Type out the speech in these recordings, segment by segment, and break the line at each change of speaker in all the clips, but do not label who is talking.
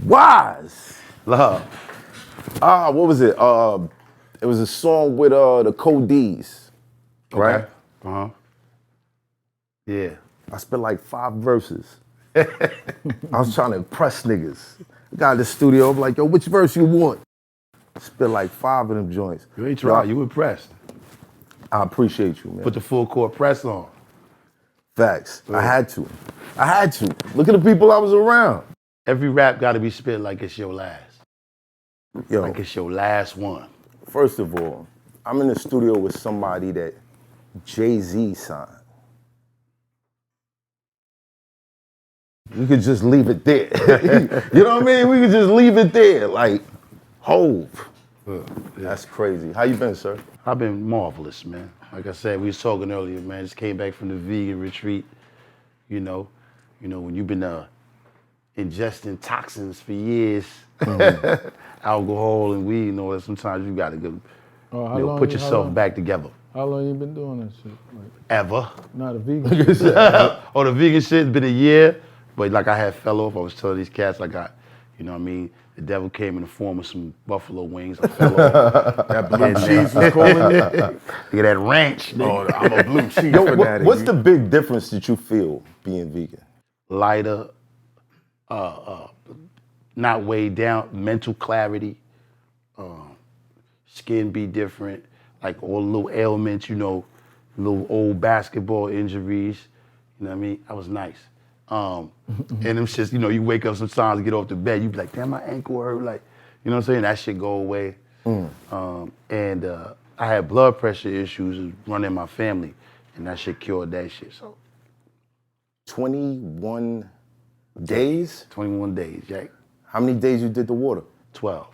Wise.
Love.
What was it? It was a song with the Codees, right?
Okay. Uh-huh. Yeah.
I spent like 5 verses. I was trying to impress niggas. Got in the studio, I'm like, yo, which verse you want? Spent like 5 of them joints.
You ain't tried, you impressed.
I appreciate you, man.
Put the full court press on.
Facts. I had to. Look at the people I was around.
Every rap gotta be spit like it's your last.
Yo,
Like it's your last one.
first of all, I'm in the studio with somebody that Jay-Z signed. We could just leave it there. You know what I mean? We could just leave it there. Like, Hov. That's crazy. How you been, sir?
I've been marvelous, man. Like I said, we was talking earlier, man. Just came back from the vegan retreat. You know, when you've been ingesting toxins for years, alcohol and weed and all that, sometimes you gotta go, put yourself back together.
How long you been doing that shit? Like,
Ever.
not a vegan shit.
The vegan shit's been a year, but like I had fell off. I was telling these cats I got, you know what I mean? The devil came in the form of some buffalo wings. I fell off.
That blue cheese was calling you?
Look at that ranch.
Oh, I'm a blue cheese fanatic. What's the big difference that you feel being vegan?
Lighter, not weighed down, mental clarity, skin be different, like all the little ailments, little old basketball injuries, you know what I mean? I was nice. And them shits, you wake up sometimes, get off the bed, you be like, damn, my ankle hurt, like, you know what I'm saying? That shit go away. And I had blood pressure issues running my family, and that shit cured that shit, so.
21 days?
21 days, Jack.
How many days you did the water?
12.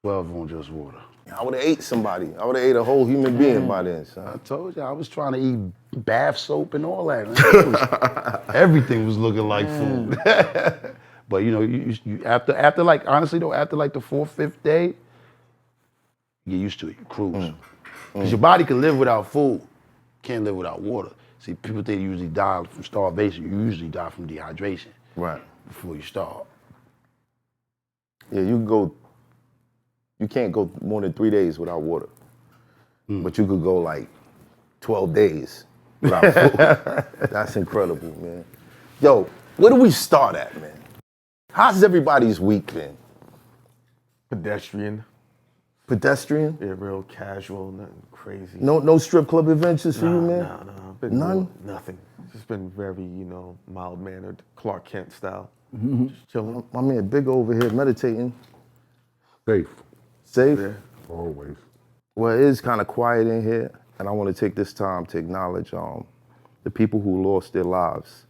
12 on just water.
I would have ate somebody. I would have ate a whole human being by then, son.
I told you, I was trying to eat bath soap and all that. Man. Everything was looking like food. But you after like, honestly though, after like the 4th, 5th day, you get used to it, you cruise. Because your body can live without food, can't live without water. See, people think you usually die from starvation. You usually die from dehydration.
Right.
Before you starve.
Yeah, you can't go more than 3 days without water. But you could go like 12 days without food. That's incredible, man. Yo, where do we start at, man? How's everybody's week been?
Pedestrian.
Pedestrian?
Yeah, real casual, nothing crazy.
No strip club adventures for you, man?
No.
None?
Nothing. It's just been very, mild-mannered, Clark Kent style. Just chilling.
My man Big over here meditating.
Safe.
Safe?
Yeah.
Always.
Well, it is kind of quiet in here, and I want to take this time to acknowledge the people who lost their lives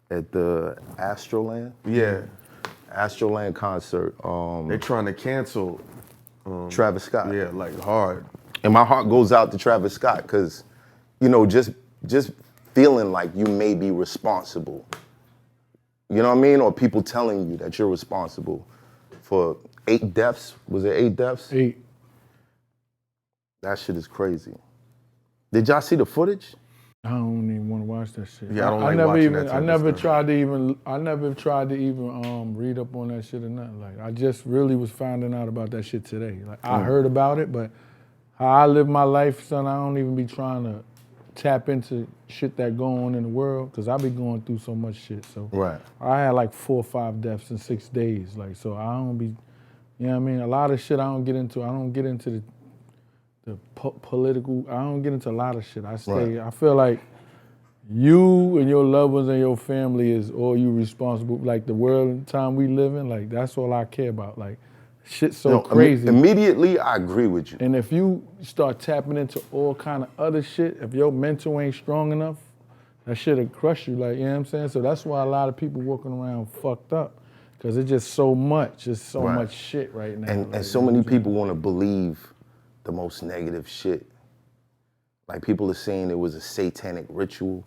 at the Astroland.
Yeah.
Astroland concert.
They're trying to cancel
Travis Scott.
Yeah, like hard.
And my heart goes out to Travis Scott because, just feeling like you may be responsible. You know what I mean? Or people telling you that you're responsible for 8 deaths. Was it 8 deaths?
8.
That shit is crazy. Did y'all see the footage?
I don't even want to watch that shit.
Yeah, I don't like watching that type
I
of
never
stuff.
tried to even read up on that shit or nothing. Like, I just really was finding out about that shit today. Like, I heard about it, but how I live my life, son, I don't even be trying to tap into shit that go on in the world, because I be going through so much shit. So
Right.
I had like 4 or 5 deaths in 6 days. Like, so I don't be, you know what I mean? A lot of shit I don't get into. I don't get into the political, I don't get into a lot of shit. I stay, I feel like you and your loved ones and your family is all you responsible. Like the world and time we live in, like that's all I care about. Like shit's so crazy.
Immediately, I agree with you.
And if you start tapping into all kind of other shit, if your mental ain't strong enough, that shit'll crush you, like, you know what I'm saying? So that's why a lot of people walking around fucked up, because it's just so much, it's so much shit right now.
And so many people want to believe the most negative shit. Like people are saying it was a satanic ritual.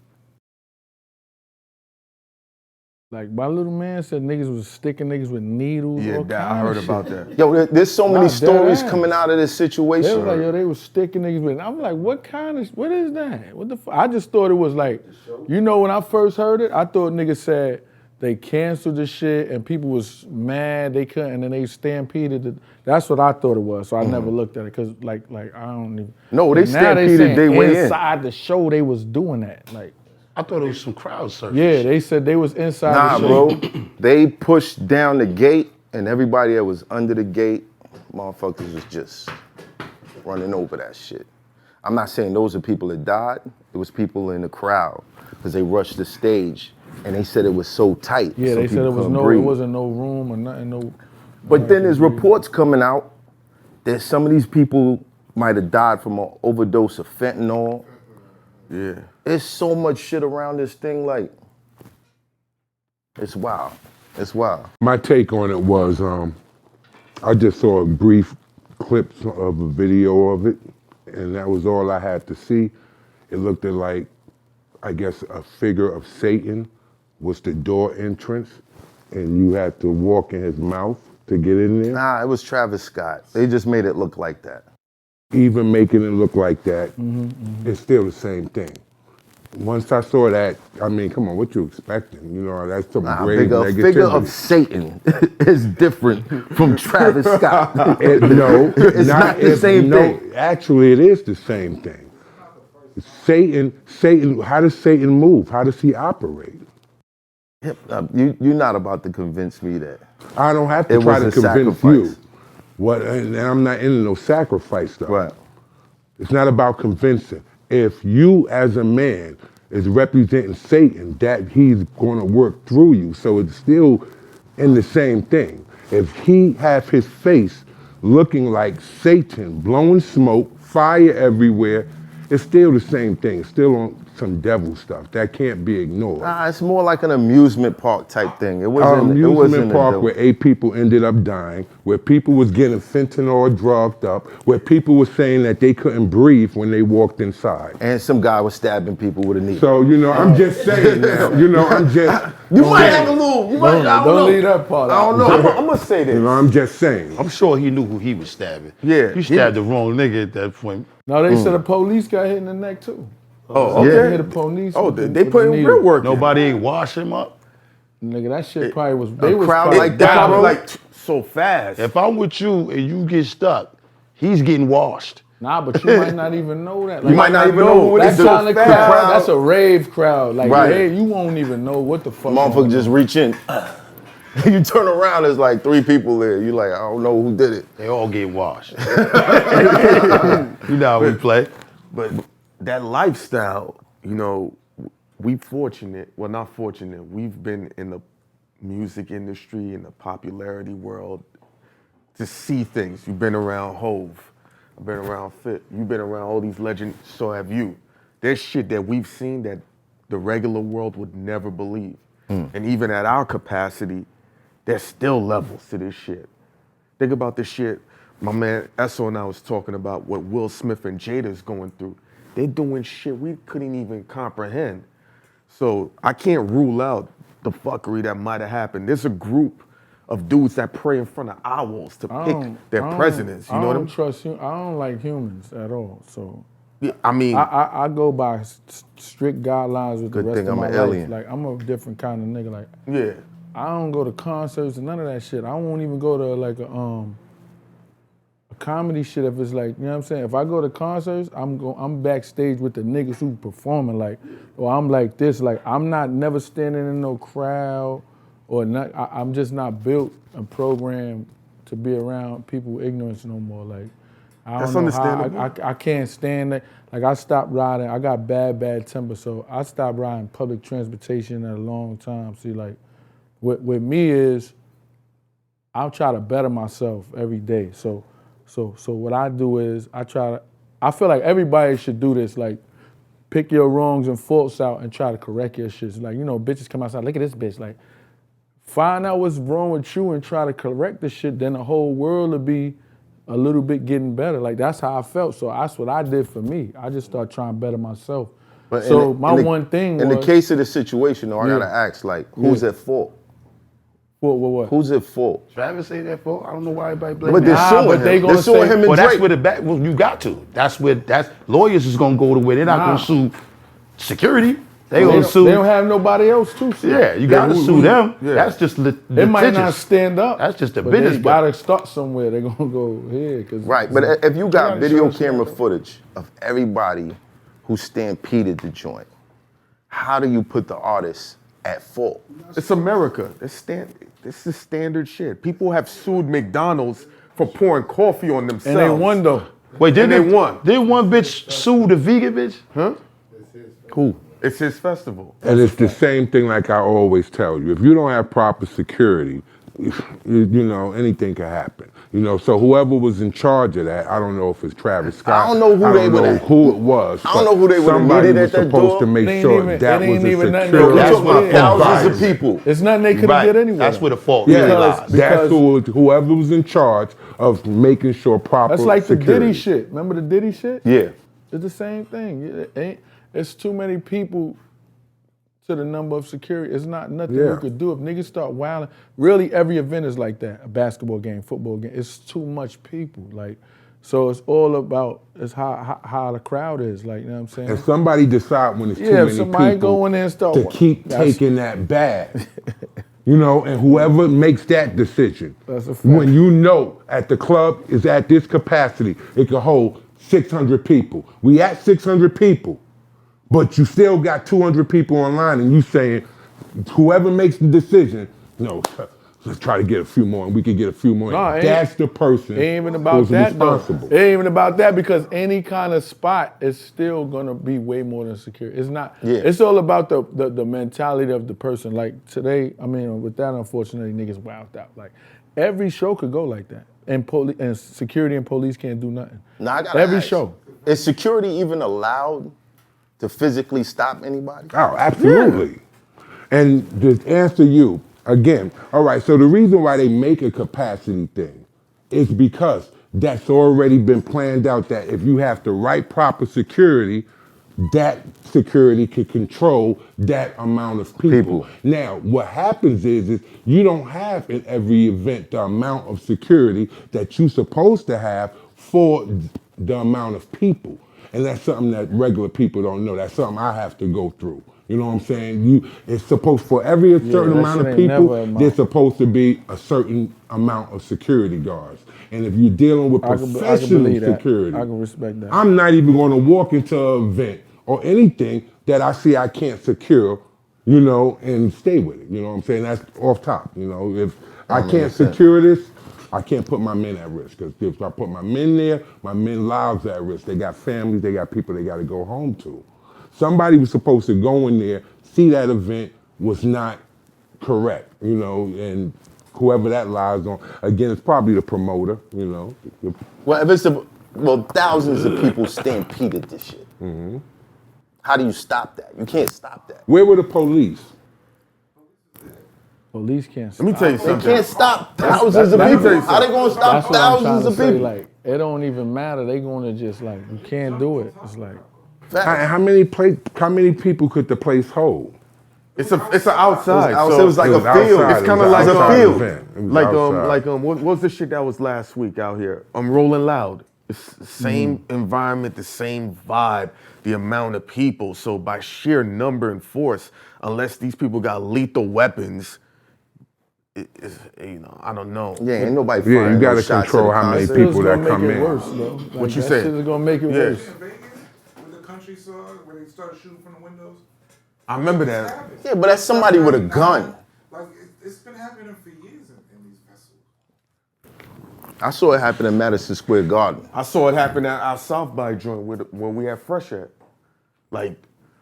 Like my little man said niggas was sticking niggas with needles.
Yeah, I heard about that.
Yo, there's so many stories
dead ass.
coming out of this situation.
They was like, yo, they was sticking niggas with. I'm like, what is that? What the? I just thought it was like, when I first heard it, I thought niggas said they canceled the shit and people was mad they couldn't, and then they stampeded. That's what I thought it was. So I never looked at it because like I don't even.
No, they
now
stampeded
saying
their way in.
inside the show they was doing that. Like
I thought it was some crowd surfing.
yeah, they said they was inside
Nah,
the show.
bro. They pushed down the gate, and everybody that was under the gate, motherfuckers was just running over that shit. I'm not saying those are people that died. It was people in the crowd because they rushed the stage, and they said it was so tight.
Yeah,
so
they said
people
it
couldn't
wasn't no room or nothing. No.
But then there's reports coming out that some of these people might have died from an overdose of fentanyl.
Yeah.
There's so much shit around this thing, like, it's wild. It's wild.
My take on it was, I just saw a brief clips of a video of it, and that was all I had to see. It looked like, I guess, a figure of Satan was the door entrance, and you had to walk in his mouth to get in there.
Nah, it was Travis Scott. They just made it look like that.
Even making it look like that, it's still the same thing. Once I saw that, I mean, come on, what you expecting? You know, that's some grave
A
negativity.
figure of Satan is different from Travis Scott.
No,
It's not the same thing.
Actually, it is the same thing. Satan, how does Satan move? How does he operate?
You're not about to convince me that.
I don't have to
It
try to
was a
convince
sacrifice.
you. What, and I'm not into no sacrifice stuff.
Right.
It's not about convincing. If you as a man is representing Satan, that he's going to work through you. So it's still in the same thing. If he have his face looking like Satan, blowing smoke, fire everywhere, it's still the same thing. It's still on some devil stuff. That can't be ignored.
Nah, it's more like an amusement park type thing. It wasn't.
Amusement
it wasn't
park where 8 people ended up dying, where people was getting fentanyl drugged up, where people were saying that they couldn't breathe when they walked inside.
And some guy was stabbing people with a needle.
So, you know, I'm just saying now, you know, I'm just...
You might have a little. You might. I don't know.
Don't leave that part
I don't
out.
know. I'm gonna say this.
You know, I'm just saying.
I'm sure he knew who he was stabbing.
Yeah.
He stabbed the wrong nigga at that point.
No, they said the police got hit in the neck too.
Oh,
They
okay.
hit the police.
Oh,
with
they
the
put in
needle.
real work.
Nobody ain't wash him up.
Nigga, that shit probably was.
A
They was
crowd
probably-
like that,
Probably
bro.
like so fast.
If I'm with you and you get stuck, he's getting washed.
Nah, but you might not even know that.
You might not even know who it
that
is.
kind of
Fast
crowd. That's a rave crowd. Like,
Right.
you won't even know what the fuck.
Motherfucker just reach in. You turn around, there's like 3 people there. You like, I don't know who did it.
They all get washed. You know how we play.
But that lifestyle, you know, we fortunate, well, not fortunate, we've been in the music industry, in the popularity world, to see things. You've been around Hove, I've been around Fit, you've been around all these legends, so have you. There's shit that we've seen that the regular world would never believe. And even at our capacity, there's still levels to this shit. Think about this shit. My man Esso and I was talking about what Will Smith and Jada's going through. They're doing shit we couldn't even comprehend. So I can't rule out the fuckery that might have happened. There's a group of dudes that pray in front of owls to pick their presidents. You know what I mean?
trust you. I don't like humans at all. So
Yeah, I mean,
I go by strict guidelines with
Good
the rest
thing
of
I'm
my
an
life.
alien.
Like I'm a different kind of nigga. Like
yeah.
I don't go to concerts and none of that shit. I won't even go to like a comedy shit if it's like, you know what I'm saying? If I go to concerts, I'm backstage with the niggas who performing like, or I'm like this, like I'm not never standing in no crowd or not, I'm just not built and programmed to be around people with ignorance no more. Like, I
That's
don't know how,
understandable.
I can't stand that. Like I stopped riding, I got bad temper, so I stopped riding public transportation at a long time. See, like, with me is, I'll try to better myself every day. So what I do is I feel like everybody should do this, like pick your wrongs and faults out and try to correct your shit. Like, you know, bitches come outside, look at this bitch, like find out what's wrong with you and try to correct the shit, then the whole world will be a little bit getting better. Like that's how I felt. So that's what I did for me. I just started trying to better myself.
But
So
in the-
my
in the-
one thing
in
was,
the case of the situation, though, I
Yeah.
gotta ask, like, who's at fault?
what?
Who's at fault?
Travis say that for? I don't know why everybody blaming
But they're
him.
suing
but
him.
they gonna
They're suing
say-
him and
Well,
Drake.
that's where well, you got to. That's lawyers is gonna go to where they're not gonna sue security. They gonna sue.
They don't have nobody else to sue.
Yeah, you gotta sue them.
Yeah.
That's just
They might not stand up.
That's just the
but
business.
They gotta start somewhere. They're gonna go here.
Right, but if you got
gotta
video
show
camera
something.
footage of everybody who stampeded the joint, how do you put the artist at fault?
It's America. This is standard shit. People have sued McDonald's for pouring coffee on themselves.
And they won though.
Wait,
And they won.
Did one bitch sue the vegan bitch?
Huh?
Who?
It's his festival.
And it's the same thing like I always tell you. If you don't have proper security, you know, anything can happen. You know, so whoever was in charge of that, I don't know if it's Travis Scott.
I don't know who they were at.
who it was.
I don't know who they would've
Somebody
needed
was
at that
supposed
door.
to make
It ain't
sure
even-
that
it
was
ain't
a
even nothing
secure.
they-
We're
That's
talking
what
about
it is.
thousands of people.
It's nothing they could have did anyway.
That's where the fault
Yeah,
lies.
that's whoever was in charge of making sure proper
That's like
security.
the Diddy shit. Remember the Diddy shit?
Yeah.
It's the same thing. It's too many people to the number of security. It's not nothing
Yeah.
you could do. If niggas start wilding, really every event is like that. A basketball game, football game. It's too much people. Like, so it's all about how the crowd is. Like, you know what I'm saying?
If somebody decide when it's too
Yeah, if
many
somebody
people
go in there and start
to keep
that's-
taking that bag, you know, and whoever makes that decision,
That's a fact.
when you know at the club is at this capacity, it can hold 600 people. We at 600 people, but you still got 200 people online, and you saying whoever makes the decision, no, let's try to get a few more, and we can get a few more.
No, it
That's the person
It ain't even about
who's
that though.
responsible.
It ain't even about that because any kind of spot is still gonna be way more than secure. It's not.
Yeah.
It's all about the mentality of the person. Like today, I mean, with that, unfortunately, niggas wilded out. Like every show could go like that, and security and police can't do nothing.
Now I gotta
Every
ask,
show.
Is security even allowed to physically stop anybody?
Oh, absolutely. And to answer you, again, all right, so the reason why they make a capacity thing is because that's already been planned out that if you have the right proper security, that security can control that amount of people. Now, what happens is you don't have in every event the amount of security that you're supposed to have for the amount of people. And that's something that regular people don't know. That's something I have to go through. You know what I'm saying? It's supposed, for every certain
that
amount
shit
of
ain't never
people,
amount.
there's supposed to be a certain amount of security guards. And if you're dealing with
I can
professional
believe that.
security,
I can respect that.
I'm not even going to walk into an event or anything that I see I can't secure, you know, and stay with it. You know what I'm saying? That's off top. You know, if I can't secure this, I can't put my men at risk. Because if I put my men there, my men lives at risk. They got families, they got people they got to go home to. Somebody was supposed to go in there, see that event was not correct, you know, and whoever that lies on, again, it's probably the promoter, you know.
Well, if it's thousands of people stampeded this shit. How do you stop that? You can't stop that.
Where were the police?
Police can't.
Let me tell you
They
something.
can't stop thousands of
let me
people.
tell you
How they gonna stop
That's what I'm trying
thousands
to
of
say.
people?
Like, it don't even matter. They gonna just like, you can't do it. It's like,
How many people could the place hold?
It's an outside.
It was like
It was
a field.
outside.
It's
kind
It
of
was
like
outside
a field.
event. It was outside.
What was the shit that was last week out here? Rolling Loud. It's the same environment, the same vibe, the amount of people. So by sheer number and force, unless these people got lethal weapons, I don't know.
Yeah, ain't nobody
Yeah,
firing
you gotta
no shots
control
at the
how many
concert.
people that come
make it
in.
worse, though. Like,
What you
that
say?
shit is gonna make it
Yeah.
worse.
In Vegas, when the country saw where they started shooting from the windows.
I remember that.
Yeah, but that's somebody with a gun.
Like it's been happening for years in these festivals.
I saw it happen in Madison Square Garden.
I saw it happen at our South by joint when we had Fresh at. Like,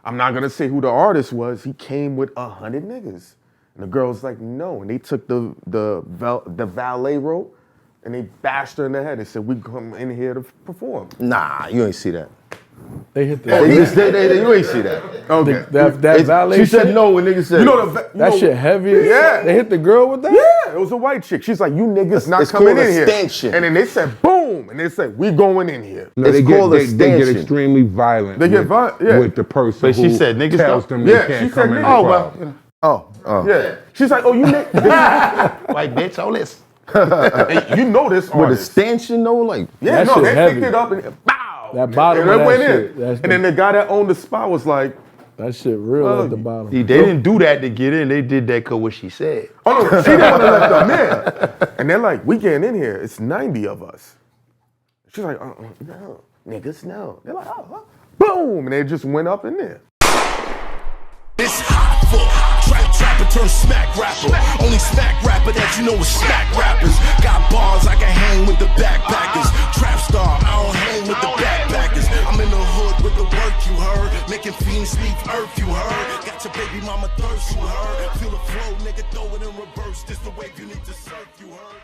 I'm not gonna say who the artist was. He came with 100 niggas. And the girl's like, no. And they took the valet rope and they bashed her in the head and said, we come in here to perform.
Nah, you ain't see that.
They hit the.
You ain't see that.
Okay.
That valet
She said
shit,
no when niggas said
You know the
That shit heavy.
Yeah.
They hit the girl with that?
Yeah, it was a white chick. She's like, you niggas not
it's
coming
called
in
a
here.
stanchion.
And then they said, boom. And they said, we going in here.
No,
It's
they
called a
get they get
stanchion.
extremely violent.
They get
with,
violent, yeah.
with the person
But she
who
said niggas
tells
don't-
them
Yeah,
they
she
can't
said
come in.
niggas.
the
Oh,
crowd.
well.
Oh.
Yeah. She's like, oh, you niggas.
White bitch, oh listen.
Hey, you know this
With a
artist.
stanchion though, like
Yeah,
That
no,
shit
they
heavy.
picked it up and bow.
That bottom
and
of
it
that
went
shit,
in.
that's
And then the guy that owned the spot was like,
That shit real at the bottom.
They didn't do that to get in. They did that because what she said.
Oh no, she didn't want to let them in. And they're like, we getting in here. It's 90 of us. She's like, no, niggas, no. They're like, oh, boom, and they just went up in there.
It's Hoffa. Trapper turn smack rapper. Only smack rapper that you know is smack rappers. Got bars, I can hang with the backpackers. Trap star, I don't hang with the backpackers. I'm in the hood with the work, you heard. Making fiends leave earth, you heard. Got your baby mama thirst, you heard. Feel the flow, nigga, throw it in reverse. This the wave you need to surf, you heard.